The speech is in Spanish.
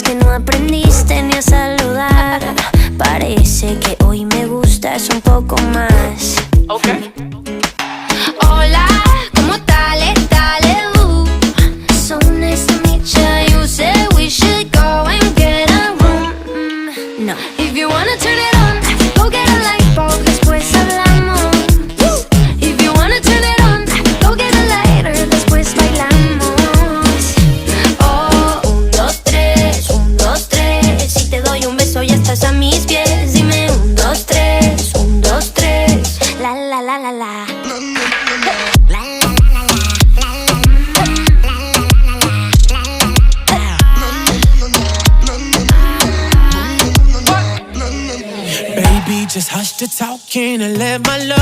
que no aprendiste ni a saludar. Parece que hoy me gustas un poco más. Okay. Hola, ¿cómo tal? So nice to meet ya. You said we should go and get a room. No. If you wanna turn it on, go get a light bulb, después hablamos. If you wanna turn it on, go get a lighter, después bailamos. Oh, 1, 2, 3, 1, 2, 3. Si te doy un beso ya estás a mis pies. Dime 1, 2, 3, 1, 2, 3. La la la la la. Baby, just hush the talking and let my love